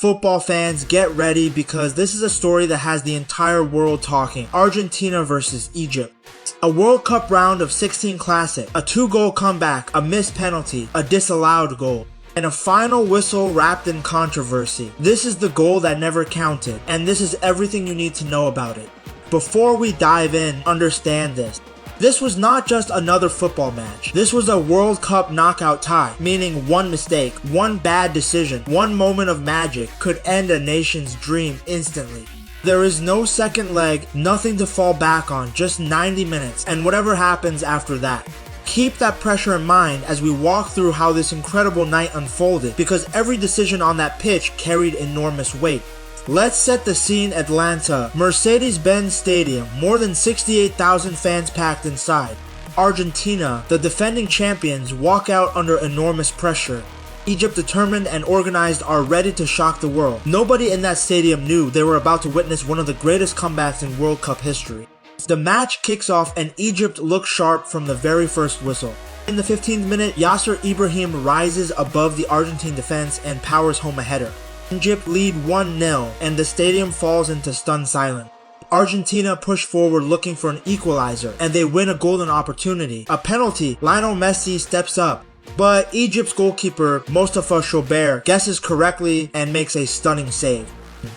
Football fans, get ready because this is a story that has the entire world talking. Argentina versus Egypt. A World Cup round of 16 classic, a 2-goal comeback, a missed penalty, a disallowed goal, and a final whistle wrapped in controversy. This is the goal that never counted, and this is everything you need to know about it. Before we dive in, understand this. This was not just another football match. This was a World Cup knockout tie, meaning one mistake, one bad decision, one moment of magic could end a nation's dream instantly. There is no second leg, nothing to fall back on, just 90 minutes, and whatever happens after that. Keep that pressure in mind as we walk through how this incredible night unfolded, because every decision on that pitch carried enormous weight. Let's set the scene. Atlanta, Mercedes-Benz Stadium, more than 68,000 fans packed inside. Argentina, the defending champions, walk out under enormous pressure. Egypt, determined and organized, are ready to shock the world. Nobody in that stadium knew they were about to witness one of the greatest comebacks in World Cup history. The match kicks off and Egypt looks sharp from the very first whistle. In the 15th minute, Yasser Ibrahim rises above the Argentine defense and powers home a header. Egypt lead 1-0 and the stadium falls into stunned silence. Argentina push forward looking for an equalizer and they win a golden opportunity. A penalty, Lionel Messi steps up, but Egypt's goalkeeper Mostafa Schubert guesses correctly and makes a stunning save.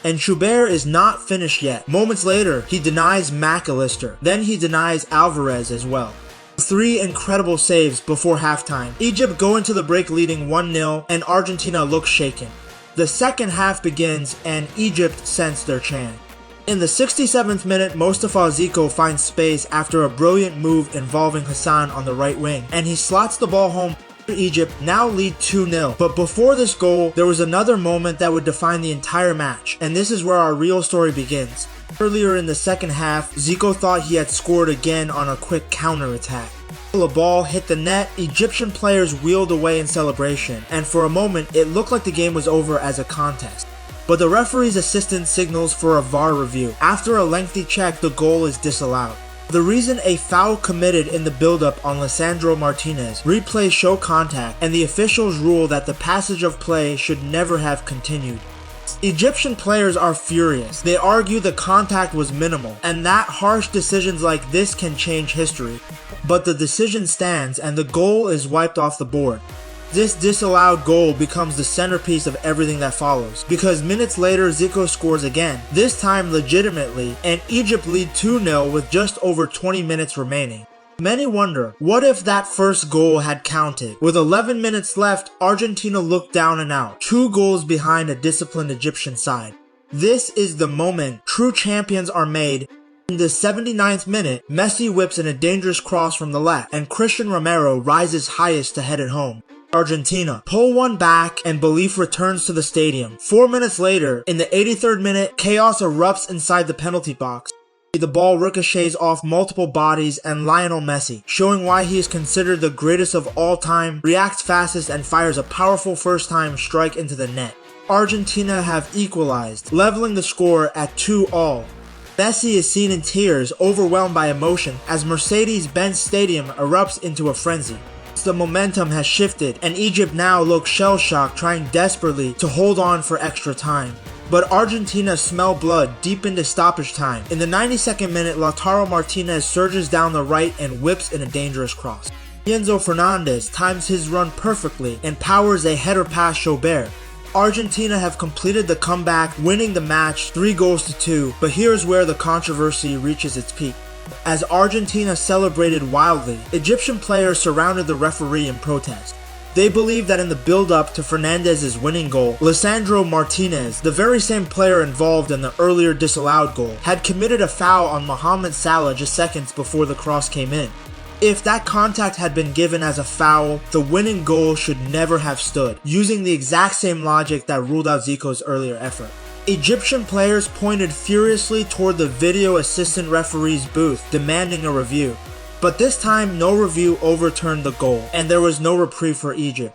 And Schubert is not finished yet. Moments later, he denies McAllister, then he denies Alvarez as well. 3 incredible saves before halftime. Egypt go into the break leading 1-0 and Argentina looks shaken. The second half begins and Egypt scents their chance. In the 67th minute, Mostafa Zico finds space after a brilliant move involving Hassan on the right wing, and he slots the ball home. Egypt now lead 2-0, but before this goal, there was another moment that would define the entire match, and this is where our real story begins. Earlier in the second half, Zico thought he had scored again on a quick counter-attack. The ball hit the net, Egyptian players wheeled away in celebration, and for a moment it looked like the game was over as a contest. But the referee's assistant signals for a VAR review. After a lengthy check, the goal is disallowed. The reason: a foul committed in the build-up on Lisandro Martinez. Replays show contact, and the officials rule that the passage of play should never have continued. Egyptian players are furious. They argue the contact was minimal, and that harsh decisions like this can change history. But the decision stands, and the goal is wiped off the board. This disallowed goal becomes the centerpiece of everything that follows, because minutes later Zico scores again, this time legitimately, and Egypt lead 2-0 with just over 20 minutes remaining. Many wonder, what if that first goal had counted? With 11 minutes left, Argentina looked down and out, 2 goals behind a disciplined Egyptian side. This is the moment true champions are made. In the 79th minute, Messi whips in a dangerous cross from the left, and Christian Romero rises highest to head it home. Argentina pull one back and belief returns to the stadium. 4 minutes later, in the 83rd minute, chaos erupts inside the penalty box. The ball ricochets off multiple bodies and Lionel Messi, showing why he is considered the greatest of all time, reacts fastest and fires a powerful first-time strike into the net. Argentina have equalized, leveling the score at 2-2. Messi is seen in tears, overwhelmed by emotion, as Mercedes-Benz Stadium erupts into a frenzy. The momentum has shifted, and Egypt now looks shell-shocked, trying desperately to hold on for extra time. But Argentina smell blood deep into stoppage time. In the 92nd minute, Lautaro Martinez surges down the right and whips in a dangerous cross. Enzo Fernandez times his run perfectly and powers a header past Schubert. Argentina have completed the comeback, winning the match 3-2, but here's where the controversy reaches its peak. As Argentina celebrated wildly, Egyptian players surrounded the referee in protest. They believe that in the build-up to Fernandez's winning goal, Lisandro Martinez, the very same player involved in the earlier disallowed goal, had committed a foul on Mohamed Salah just seconds before the cross came in. If that contact had been given as a foul, the winning goal should never have stood, using the exact same logic that ruled out Zico's earlier effort. Egyptian players pointed furiously toward the video assistant referee's booth, demanding a review. But this time, no review overturned the goal, and there was no reprieve for Egypt.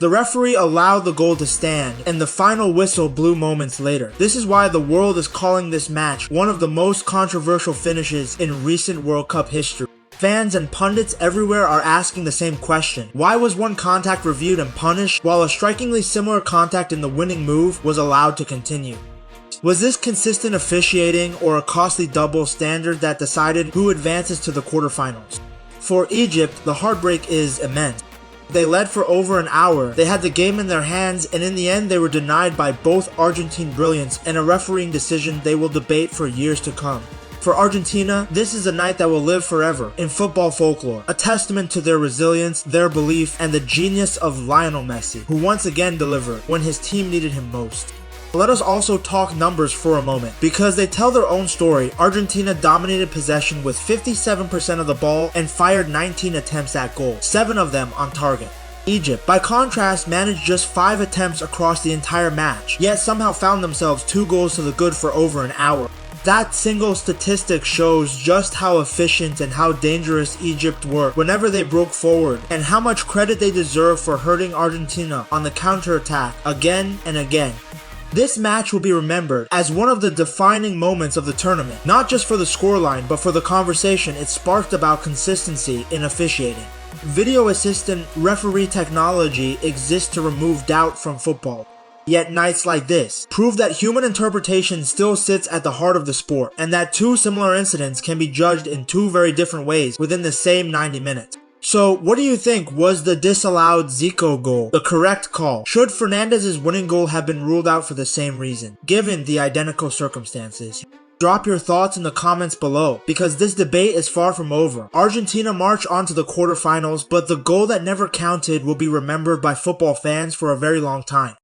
The referee allowed the goal to stand, and the final whistle blew moments later. This is why the world is calling this match one of the most controversial finishes in recent World Cup history. Fans and pundits everywhere are asking the same question. Why was one contact reviewed and punished, while a strikingly similar contact in the winning move was allowed to continue? Was this consistent officiating or a costly double standard that decided who advances to the quarterfinals? For Egypt, the heartbreak is immense. They led for over an hour, they had the game in their hands, and in the end they were denied by both Argentine brilliance and a refereeing decision they will debate for years to come. For Argentina, this is a night that will live forever in football folklore, a testament to their resilience, their belief, and the genius of Lionel Messi, who once again delivered when his team needed him most. Let us also talk numbers for a moment, because they tell their own story. Argentina dominated possession with 57% of the ball and fired 19 attempts at goal, 7 of them on target. Egypt, by contrast, managed just 5 attempts across the entire match, yet somehow found themselves 2 goals to the good for over an hour. That single statistic shows just how efficient and how dangerous Egypt were whenever they broke forward, and how much credit they deserve for hurting Argentina on the counterattack again and again. This match will be remembered as one of the defining moments of the tournament, not just for the scoreline, but for the conversation it sparked about consistency in officiating. Video assistant referee technology exists to remove doubt from football. Yet nights like this prove that human interpretation still sits at the heart of the sport, and that 2 similar incidents can be judged in 2 very different ways within the same 90 minutes. So, what do you think? Was the disallowed Zico goal the correct call? Should Fernandez's winning goal have been ruled out for the same reason, given the identical circumstances? Drop your thoughts in the comments below, because this debate is far from over. Argentina march on to the quarterfinals, but the goal that never counted will be remembered by football fans for a very long time.